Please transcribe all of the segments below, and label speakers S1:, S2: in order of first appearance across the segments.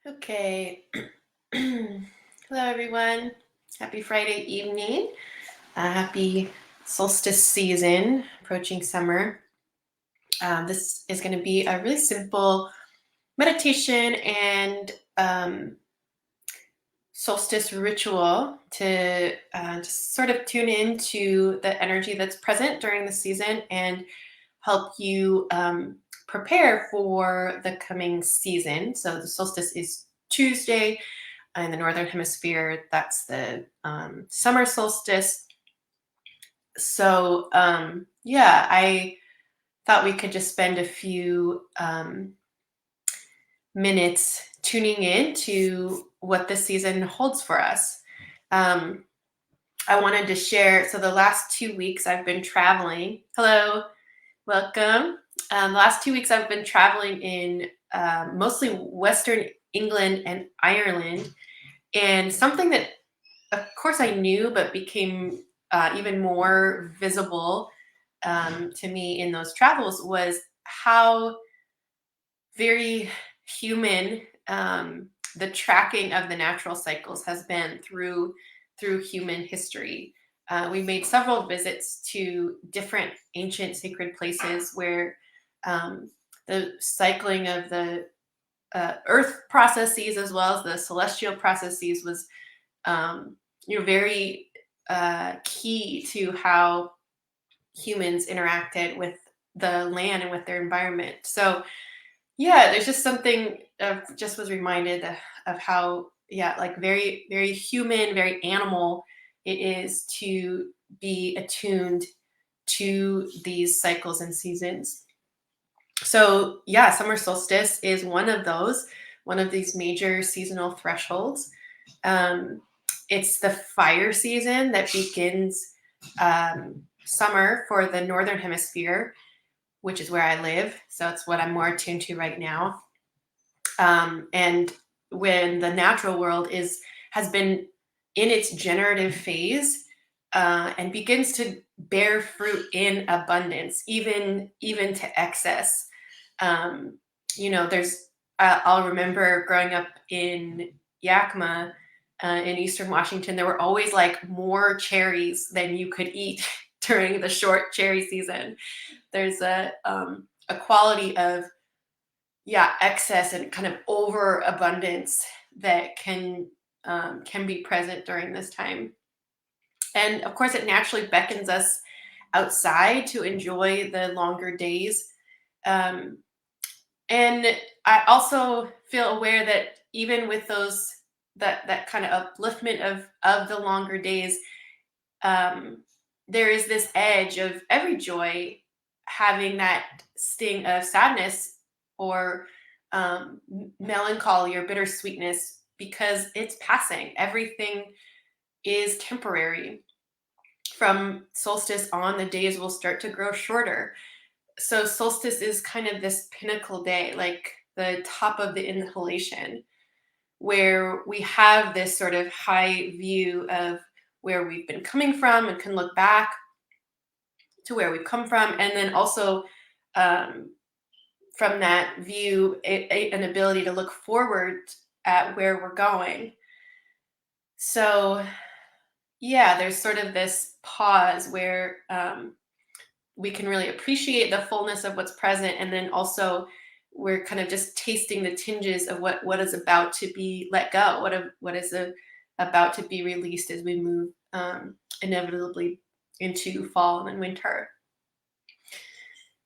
S1: Okay. Hello, everyone. Happy Friday evening. Happy solstice season, approaching summer. This is going to be a really simple meditation and solstice ritual to just sort of tune into the energy that's present during the season and help you prepare for the coming season. So, the solstice is Tuesday. In the northern hemisphere, that's the summer solstice. So yeah, I thought we could just spend a few minutes tuning in to what this season holds for us. um, I wanted to share, so the last 2 weeks I've been traveling. Hello, welcome. The last 2 weeks I've been traveling in mostly Western England and Ireland. And something that, of course, I knew, but became even more visible to me in those travels was how very human the tracking of the natural cycles has been through human history. We made several visits to different ancient sacred places where um, the cycling of the earth processes as well as the celestial processes was um, very key to how humans interacted with the land and with their environment. So yeah, there's just something of just was reminded of how, yeah, like very very human, very animal it is to be attuned to these cycles and seasons. So yeah, summer solstice is one of these major seasonal thresholds. um, it's the fire season that begins summer for the northern hemisphere, which is where I live. So it's what I'm more attuned to right now. And when the natural world is has been in its generative phase and begins to bear fruit in abundance, even to excess. Um, there's I'll remember growing up in Yakima in Eastern Washington. There were always like more cherries than you could eat during the short cherry season. There's a quality of, yeah, excess and kind of overabundance that can be present during this time. And of course, it naturally beckons us outside to enjoy the longer days. Um, and I also feel aware that even with those that kind of upliftment of the longer days, um, there is this edge of every joy having that sting of sadness or melancholy or bittersweetness because it's passing. Everything is temporary. From solstice on, the days will start to grow shorter. So solstice is kind of this pinnacle day, like the top of the inhalation, where we have this sort of high view of where we've been coming from and can look back to where we've come from, and then also um, from that view, an ability to look forward at where we're going. So yeah, there's sort of this pause where we can really appreciate the fullness of what's present, and then also we're kind of just tasting the tinges of what is about to be let go, what is about to be released as we move inevitably into fall and then winter.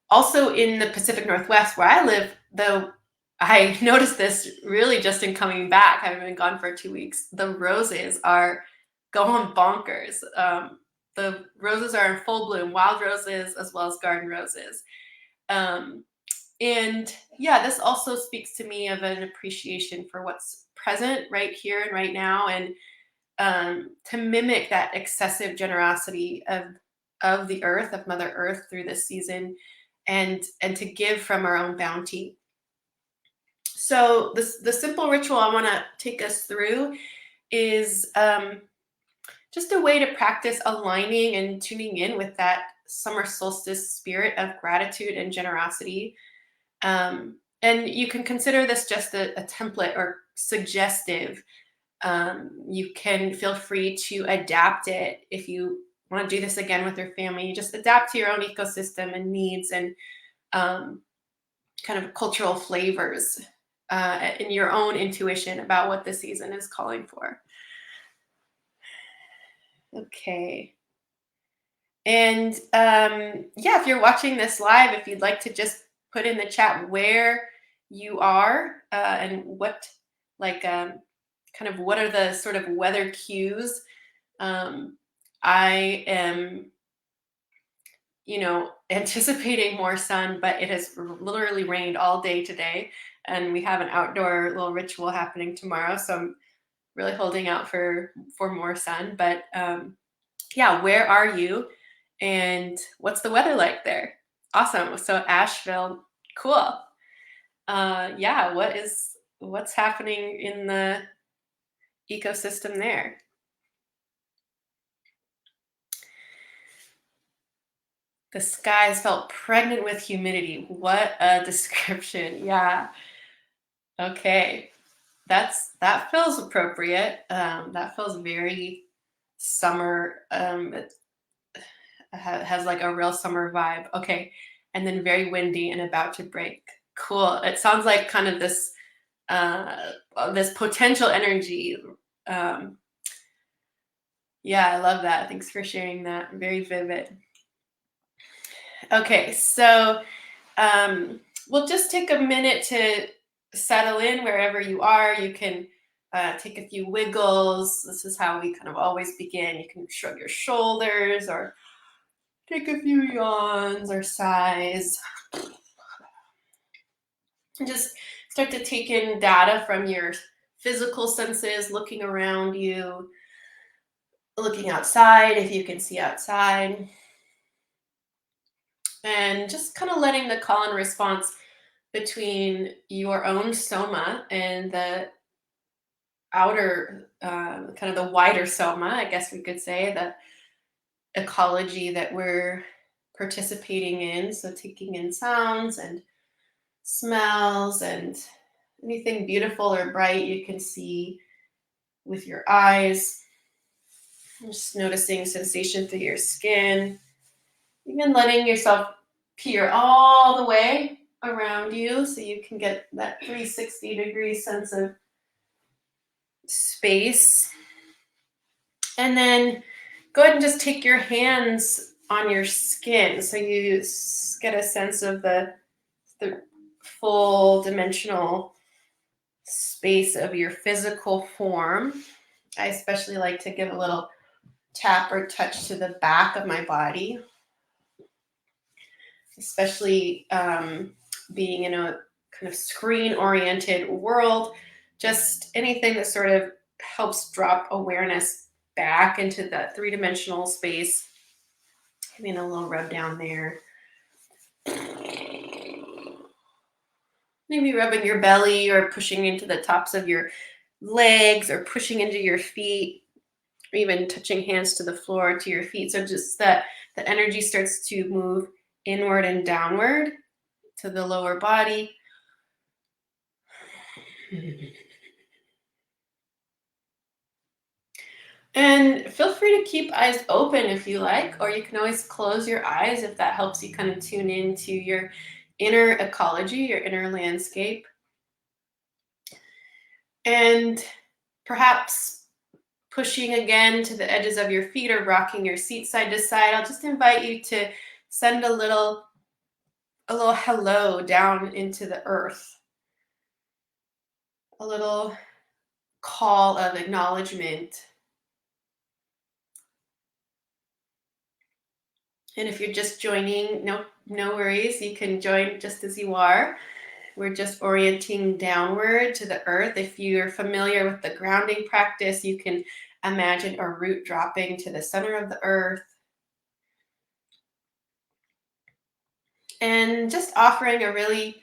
S1: Also in the Pacific Northwest where I live, though, I noticed this really just in coming back, having been gone for 2 weeks, the roses are going bonkers. The roses are in full bloom, wild roses as well as garden roses. Um, and yeah, this also speaks to me of an appreciation for what's present right here and right now, and to mimic that excessive generosity of the earth, of Mother Earth through this season, and to give from our own bounty. So the simple ritual I want to take us through is just a way to practice aligning and tuning in with that summer solstice spirit of gratitude and generosity. And you can consider this just a template or suggestive, you can feel free to adapt it. If you want to do this again with your family, you just adapt to your own ecosystem and needs and um, kind of cultural flavors and your own intuition about what the season is calling for. Okay. And yeah, if you're watching this live, if you'd like to just put in the chat where you are and what, like, kind of what are the sort of weather cues. I am, anticipating more sun, but it has literally rained all day today. And we have an outdoor little ritual happening tomorrow. So I'm really holding out for more sun. But yeah, where are you? And what's the weather like there? Awesome. So Asheville, cool. Yeah, what's happening in the ecosystem there? The skies felt pregnant with humidity. What a description. Yeah. Okay. That feels appropriate. That feels very summer. It has like a real summer vibe. Okay. And then very windy and about to break. Cool. It sounds like kind of this potential energy. Um, yeah, I love that. Thanks for sharing that. Very vivid. Okay, so we'll just take a minute to settle in wherever you are. You can take a few wiggles. This is how we kind of always begin. You can shrug your shoulders or take a few yawns or sighs. And just start to take in data from your physical senses, looking around you, looking outside if you can see outside, and just kind of letting the call and response between your own soma and the outer, kind of the wider soma, I guess we could say, the ecology that we're participating in. So taking in sounds and smells and anything beautiful or bright you can see with your eyes. Just noticing sensation through your skin, even letting yourself peer all the way around you so you can get that 360-degree sense of space. And then go ahead and just take your hands on your skin so you get a sense of the full dimensional space of your physical form. I especially like to give a little tap or touch to the back of my body, especially being in a kind of screen-oriented world. Just anything that sort of helps drop awareness back into that three-dimensional space. Giving a little rub down there. Maybe rubbing your belly or pushing into the tops of your legs or pushing into your feet, or even touching hands to the floor to your feet. So just that the energy starts to move inward and downward to the lower body. And feel free to keep eyes open if you like, or you can always close your eyes if that helps you kind of tune into your inner ecology, your inner landscape. And perhaps pushing again to the edges of your feet or rocking your seat side to side. I'll just invite you to send a little hello down into the earth. A little call of acknowledgement. And if you're just joining, no worries. You can join just as you are. We're just orienting downward to the earth. If you're familiar with the grounding practice, you can imagine a root dropping to the center of the earth. And just offering a really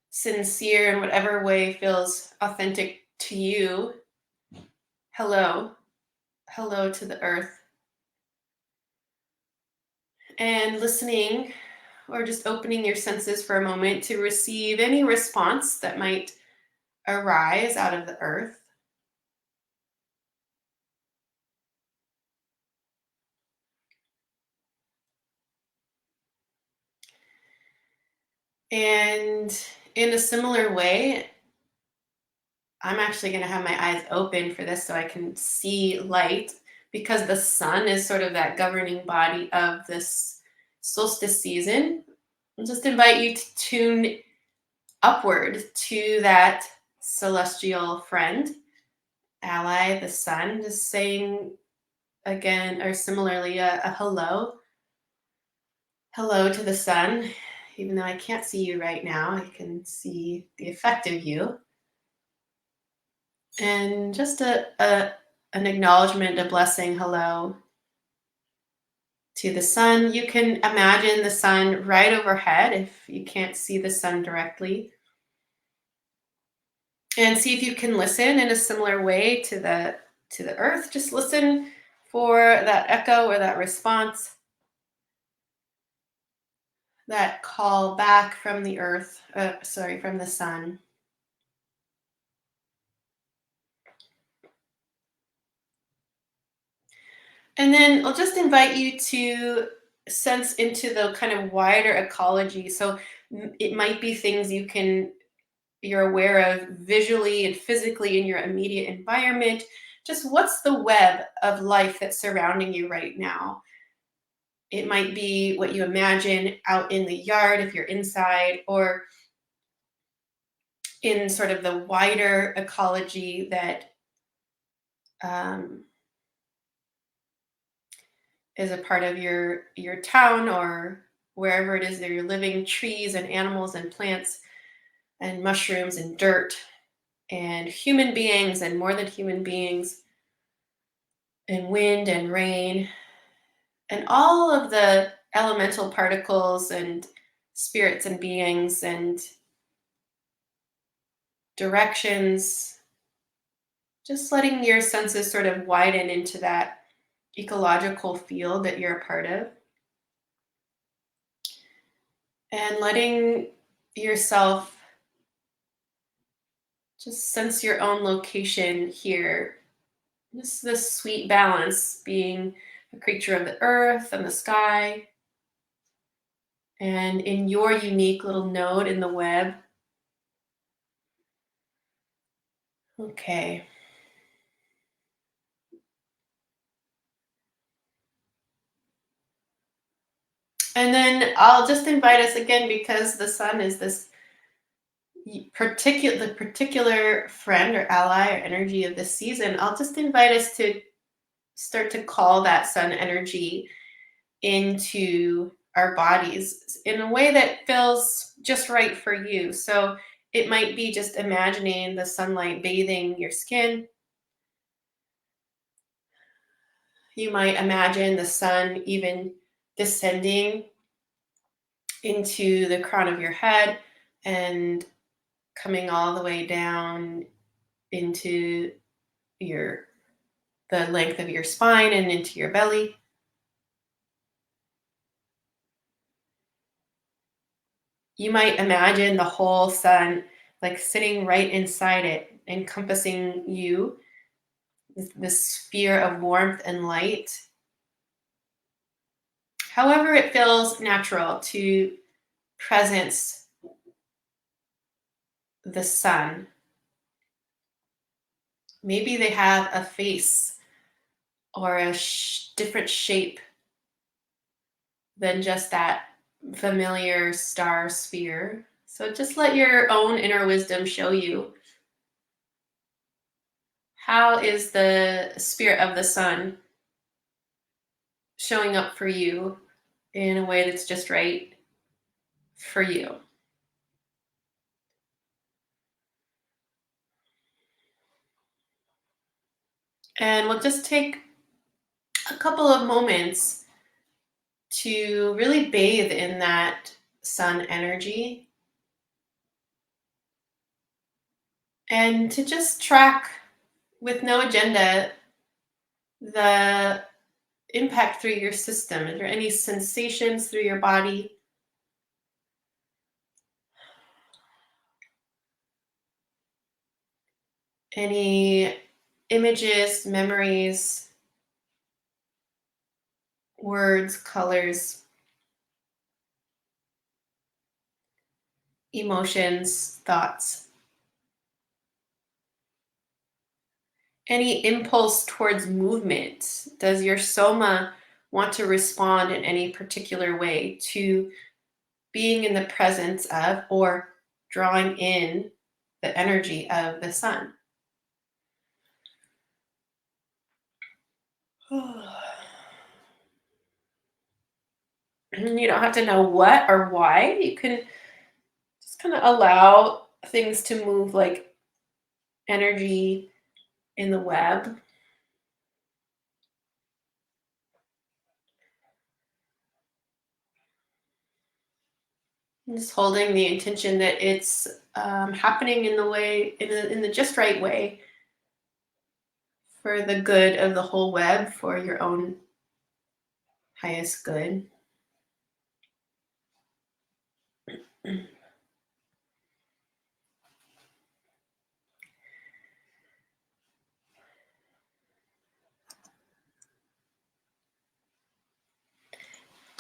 S1: sincere, in whatever way feels authentic to you, hello to the earth. And listening or just opening your senses for a moment to receive any response that might arise out of the earth. And in a similar way, I'm actually going to have my eyes open for this so I can see light, because the sun is sort of that governing body of this solstice season. I'll just invite you to tune upward to that celestial friend, ally, the sun, just saying again or similarly a hello. Hello to the sun. Even though I can't see you right now, I can see the effect of you. And just an acknowledgement, a blessing, hello to the sun. You can imagine the sun right overhead if you can't see the sun directly. And see if you can listen in a similar way to the earth. Just listen for that echo or that response, that call back from the earth, from the sun. And then I'll just invite you to sense into the kind of wider ecology. So it might be things you're aware of visually and physically in your immediate environment. Just what's the web of life that's surrounding you right now? It might be what you imagine out in the yard if you're inside, or in sort of the wider ecology that um, is a part of your town or wherever it is that you're living, trees and animals and plants and mushrooms and dirt and human beings and more than human beings and wind and rain and all of the elemental particles and spirits and beings and directions, just letting your senses sort of widen into that ecological field that you're a part of, and letting yourself just sense your own location here. Just this sweet balance, being a creature of the earth and the sky, and in your unique little node in the web. Okay. And then I'll just invite us again, because the sun is this particular friend or ally or energy of this season. I'll just invite us to start to call that sun energy into our bodies in a way that feels just right for you. So it might be just imagining the sunlight bathing your skin. You might imagine the sun even descending into the crown of your head and coming all the way down into your the length of your spine and into your belly. You might imagine the whole sun like sitting right inside it, encompassing you, this sphere of warmth and light. However, it feels natural to presence the sun. Maybe they have a face or a different shape than just that familiar star sphere. So just let your own inner wisdom show you, how is the spirit of the sun showing up for you in a way that's just right for you. And we'll just take a couple of moments to really bathe in that sun energy and to just track with no agenda the impact through your system. Is there any sensations through your body? Any images, memories, words, colors, emotions, thoughts. Any impulse towards movement? Does your soma want to respond in any particular way to being in the presence of or drawing in the energy of the sun? You don't have to know what or why. You can just kind of allow things to move like energy in the web. Just holding the intention that it's happening in the way, in the just right way, for the good of the whole web, for your own highest good.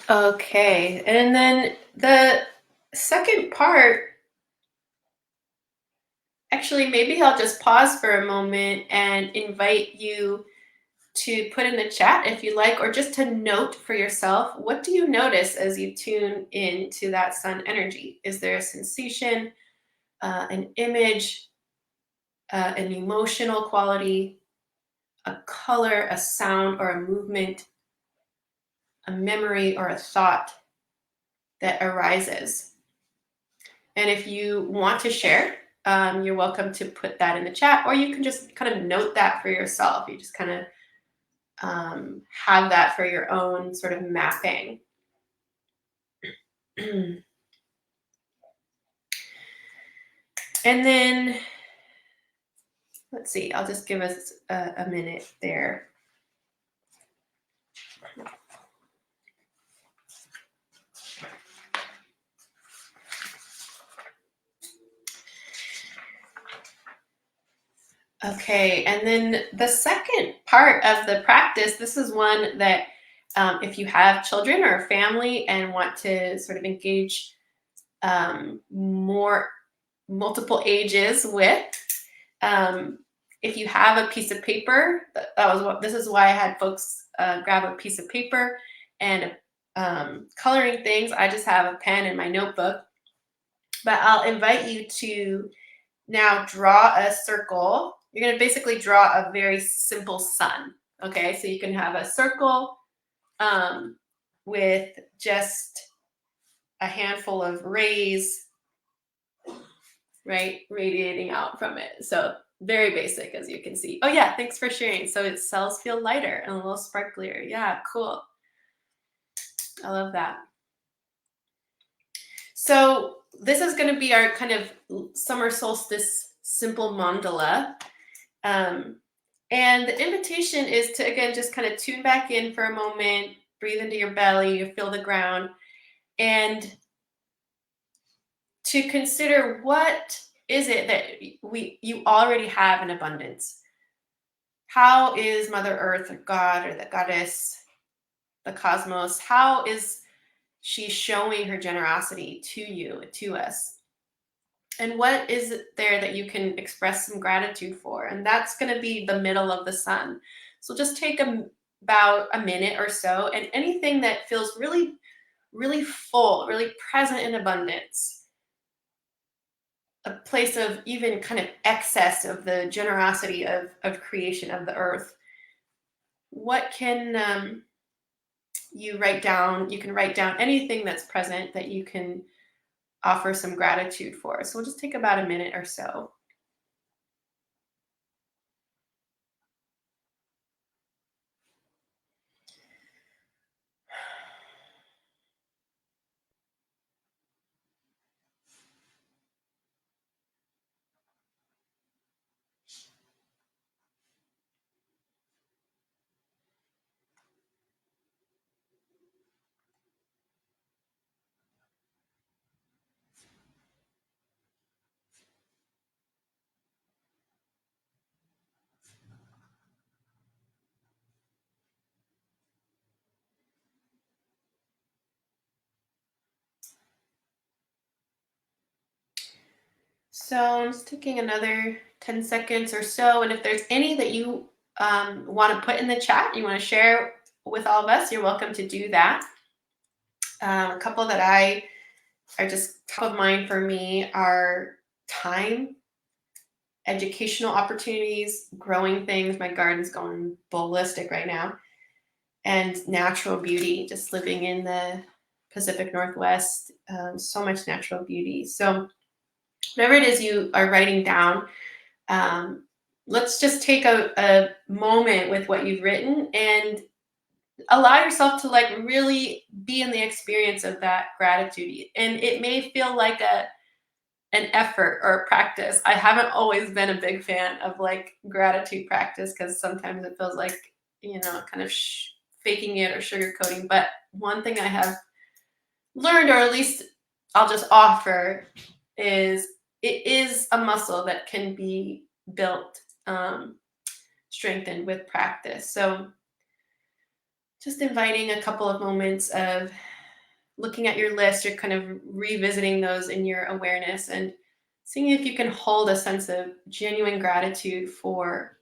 S1: Okay, and then the second part, actually, maybe I'll just pause for a moment and invite you to put in the chat if you like, or just to note for yourself, what do you notice as you tune into that sun energy? Is there a sensation, an image, an emotional quality, a color, a sound, or a movement, a memory, or a thought that arises? And if you want to share, you're welcome to put that in the chat, or you can just kind of note that for yourself. You just kind of have that for your own sort of mapping. And then, let's see, I'll just give us a minute there. Okay, and then the second part of the practice, this is one that if you have children or a family and want to sort of engage more multiple ages with, if you have a piece of paper, this is why I had folks grab a piece of paper and coloring things. I just have a pen and my notebook, but I'll invite you to now draw a circle. You're going to basically draw a very simple sun. Okay, so you can have a circle with just a handful of rays, right, radiating out from it. So very basic, as you can see. Oh yeah, thanks for sharing. So its cells feel lighter and a little sparklier. Yeah, cool. I love that. So this is going to be our kind of summer solstice simple mandala. And the invitation is to, again, just kind of tune back in for a moment, breathe into your belly, you feel the ground, and to consider, what is it that you already have in abundance? How is Mother Earth or God or the goddess, the cosmos, how is she showing her generosity to you, to us? And what is it there that you can express some gratitude for? And that's going to be the middle of the sun. So just take about a minute or so, and anything that feels really, really full, really present in abundance, a place of even kind of excess of the generosity of creation of the earth. What can you write down? You can write down anything that's present that you can offer some gratitude for. So we'll just take about a minute or so. So I'm just taking another 10 seconds or so. And if there's any that you want to put in the chat, you want to share with all of us, you're welcome to do that. A couple that I are just top of mind for me are time, educational opportunities, growing things. My garden's going ballistic right now. And natural beauty, just living in the Pacific Northwest, so much natural beauty. So whatever it is you are writing down, let's just take a moment with what you've written and allow yourself to like really be in the experience of that gratitude. And it may feel like an effort or a practice. I haven't always been a big fan of like gratitude practice because sometimes it feels like, kind of faking it or sugarcoating. But one thing I have learned, or at least I'll just offer, is it is a muscle that can be built, strengthened with practice. So just inviting a couple of moments of looking at your list, you're kind of revisiting those in your awareness and seeing if you can hold a sense of genuine gratitude for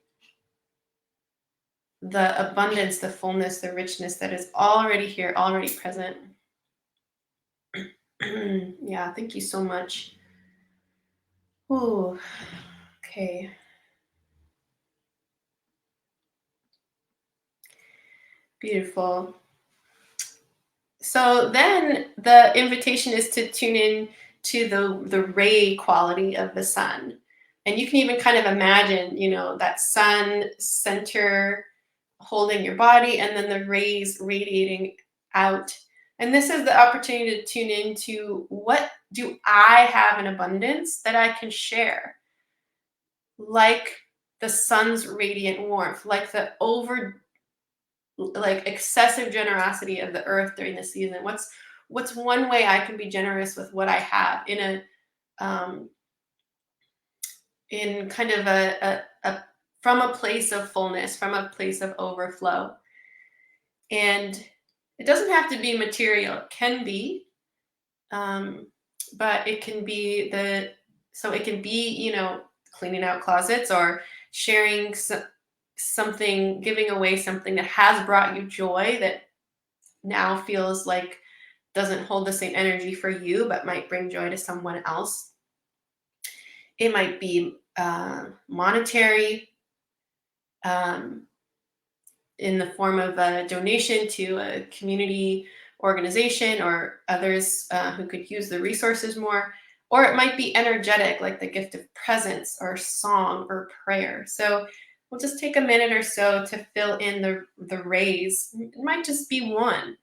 S1: the abundance, the fullness, the richness that is already here, already present. Yeah, thank you so much. Ooh, okay. Beautiful. So then the invitation is to tune in to the ray quality of the sun. And you can even kind of imagine, that sun center holding your body and then the rays radiating out. And this is the opportunity to tune into what do I have in abundance that I can share? Like the sun's radiant warmth, like the excessive generosity of the earth during the season. What's one way I can be generous with what I have um, in kind of a from a place of fullness, from a place of overflow. And it doesn't have to be material. It can be, but it can be it can be, cleaning out closets or sharing something, giving away something that has brought you joy that now feels like doesn't hold the same energy for you, but might bring joy to someone else. It might be monetary, um, in the form of a donation to a community organization or others who could use the resources more. Or it might be energetic, like the gift of presence or song or prayer. So we'll just take a minute or so to fill in the rays. It might just be one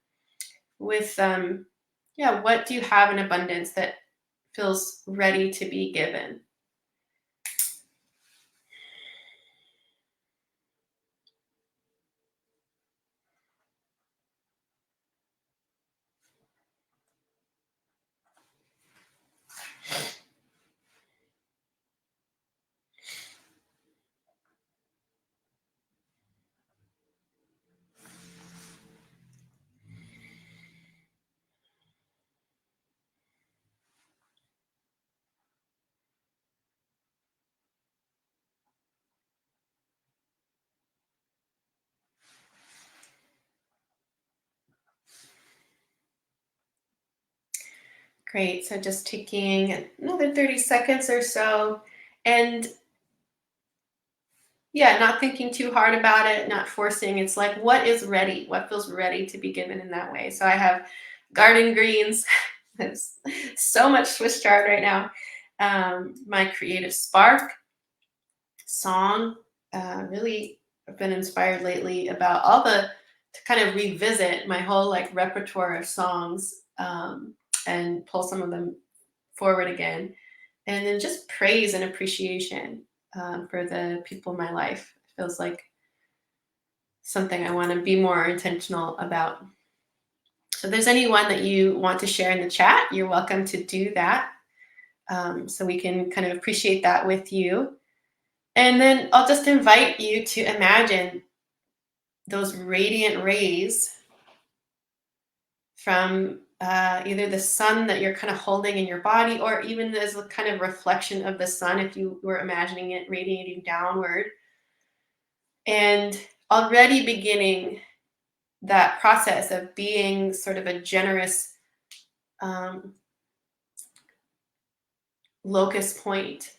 S1: with, what do you have in abundance that feels ready to be given? Great. So just taking another 30 seconds or so. And yeah, not thinking too hard about it, not forcing. It's like, what is ready? What feels ready to be given in that way? So I have garden greens. There's so much Swiss chard right now. My creative spark, song. Really, I've been inspired lately about to kind of revisit my whole like repertoire of songs, and pull some of them forward again. And then just praise and appreciation, for the people in my life. It feels like something I want to be more intentional about. So if there's anyone that you want to share in the chat, you're welcome to do that, so we can kind of appreciate that with you. And then I'll just invite you to imagine those radiant rays from either the sun that you're kind of holding in your body, or even as a kind of reflection of the sun if you were imagining it radiating downward. And already beginning that process of being sort of a generous locus point.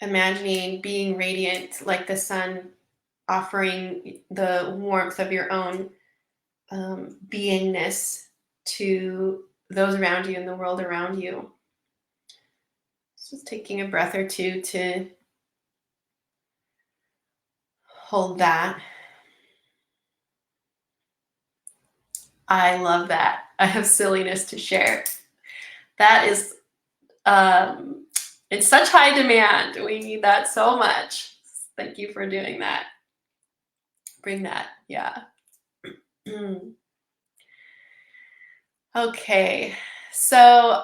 S1: Imagining being radiant like the sun, offering the warmth of your own beingness to those around you and the world around you. Just taking a breath or two to hold that. I love that. I have silliness to share. That is in such high demand. We need that so much. Thank you for doing that. Bring that. Yeah. Okay. So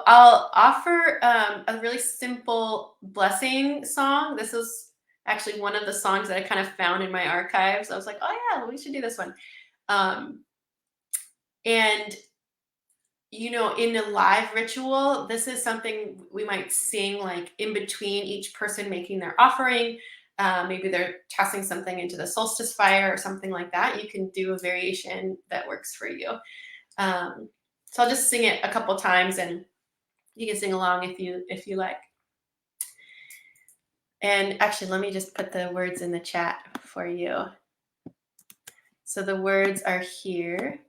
S1: I'll offer a really simple blessing song. This is actually one of the songs that I kind of found in my archives. I was like, oh yeah, we should do this one. And in a live ritual, this is something we might sing like in between each person making their offering. Maybe they're tossing something into the solstice fire or something like that. You can do a variation that works for you. So I'll just sing it a couple times, and you can sing along if you like. And actually, let me just put the words in the chat for you. So the words are here.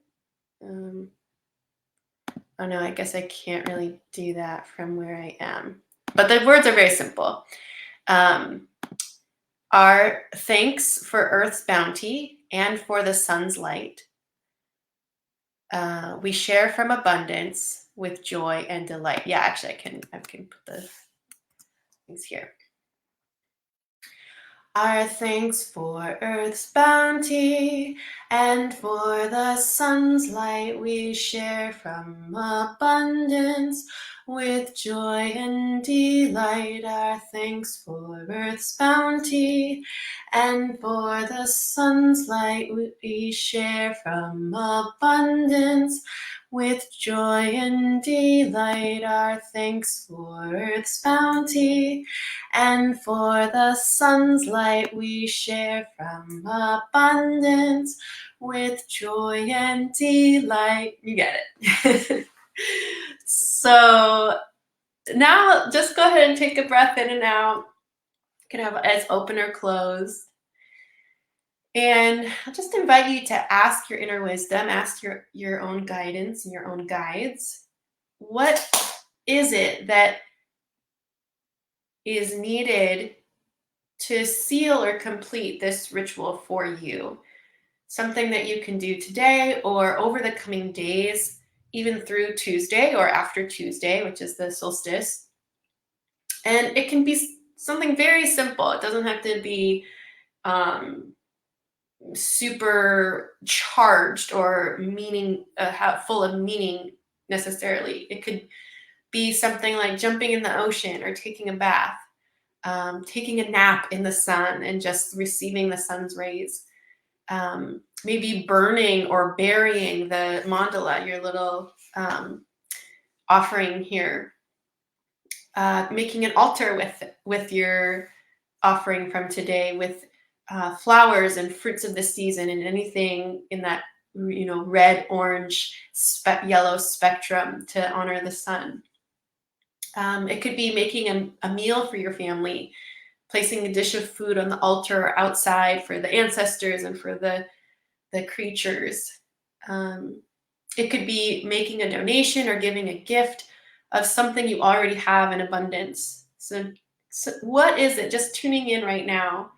S1: Oh no, I guess I can't really do that from where I am. But the words are very simple. Our thanks for Earth's bounty and for the sun's light. We share from abundance with joy and delight. Yeah, actually, I can put the things here. Our thanks for Earth's bounty and for the sun's light. We share from abundance with joy and delight. Our thanks for Earth's bounty and for the sun's light. We share from abundance with joy and delight. Our thanks for Earth's bounty and for the sun's light. We share from abundance with joy and delight. You get it. So now just go ahead and take a breath in and out. You can have eyes open or closed. And I'll just invite you to ask your inner wisdom, ask your own guidance and your own guides. What is it that is needed to seal or complete this ritual for you? Something that you can do today or over the coming days, even through Tuesday or after Tuesday, which is the solstice. And it can be something very simple. It doesn't have to be super charged or full of meaning necessarily. It could be something like jumping in the ocean or taking a bath, taking a nap in the sun and just receiving the sun's rays. Maybe burning or burying the mandala, your little offering here. Making an altar with your offering from today, with flowers and fruits of the season and anything in that red, orange, yellow spectrum to honor the sun. It could be making a meal for your family, placing a dish of food on the altar or outside for the ancestors and for the creatures. It could be making a donation or giving a gift of something you already have in abundance. So what is it? Just tuning in right now.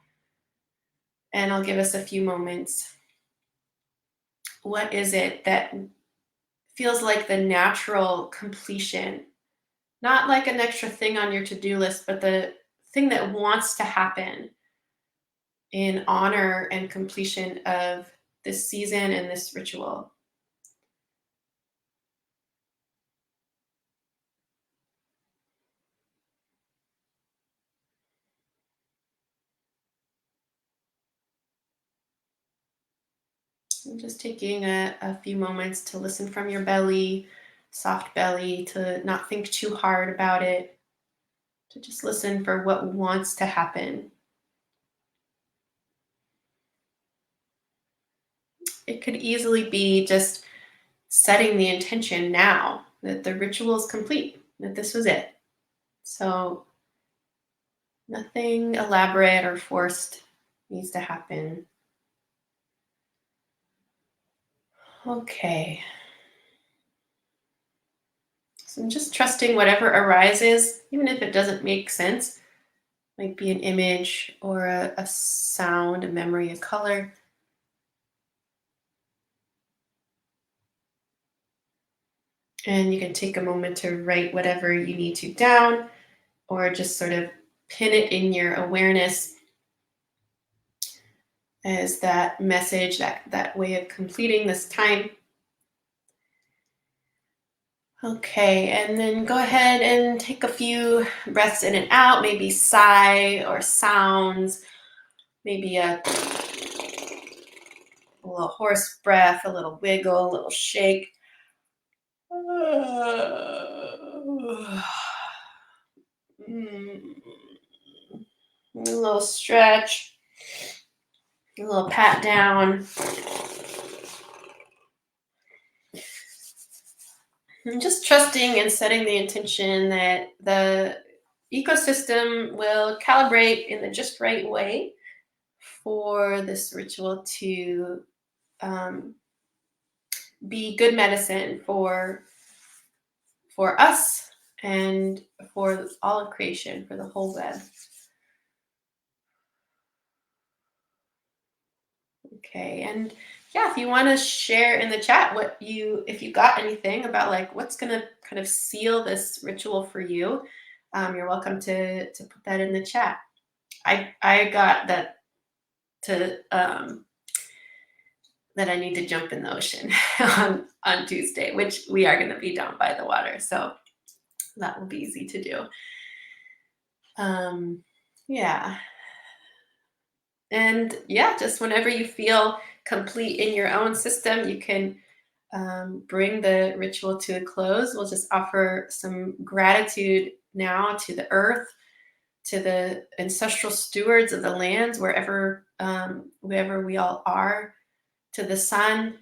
S1: And I'll give us a few moments. What is it that feels like the natural completion? Not like an extra thing on your to-do list, but the thing that wants to happen in honor and completion of this season and this ritual. just taking a few moments to listen from your belly, soft belly, to not think too hard about it, to just listen for what wants to happen. It could easily be just setting the intention now that the ritual is complete, that this was it. So nothing elaborate or forced needs to happen. Okay. So I'm just trusting whatever arises, even if it doesn't make sense. Might be an image or a sound, a memory, a color. And you can take a moment to write whatever you need to down, or just sort of pin it in your awareness as that message, that way of completing this time. Okay, and then go ahead and take a few breaths in and out, maybe sigh or sounds, maybe a little horse breath, a little wiggle, a little shake. A little stretch, a little pat down. And just trusting and setting the intention that the ecosystem will calibrate in the just right way for this ritual to um, be good medicine for us and for all of creation, for the whole web. Okay, and yeah, if you want to share in the chat if you got anything about like what's gonna kind of seal this ritual for you, you're welcome to put that in the chat. I got that to that I need to jump in the ocean on Tuesday, which we are going to be down by the water, so that will be easy to do. Yeah. And yeah, just whenever you feel complete in your own system, you can bring the ritual to a close. We'll just offer some gratitude now to the earth, to the ancestral stewards of the lands, wherever we all are, to the sun,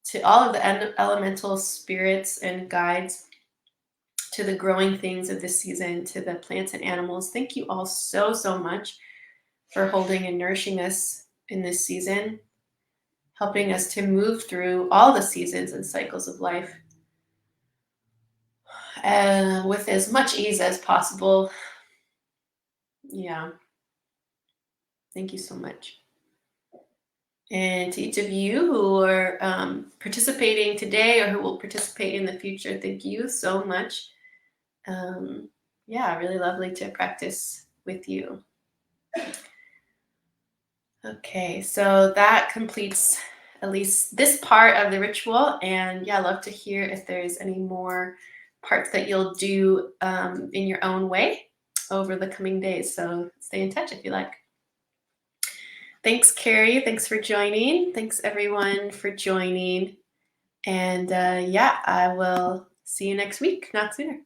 S1: to all of the elemental spirits and guides, to the growing things of this season, to the plants and animals. Thank you all so, so much for holding and nourishing us in this season, helping us to move through all the seasons and cycles of life with as much ease as possible. Yeah. Thank you so much. And to each of you who are participating today or who will participate in the future, thank you so much. Yeah, really lovely to practice with you. Okay, so that completes at least this part of the ritual. And yeah, I'd love to hear if there's any more parts that you'll do in your own way over the coming days. So stay in touch if you like. Thanks, Carrie. Thanks for joining. Thanks, everyone, for joining. And yeah, I will see you next week, not sooner.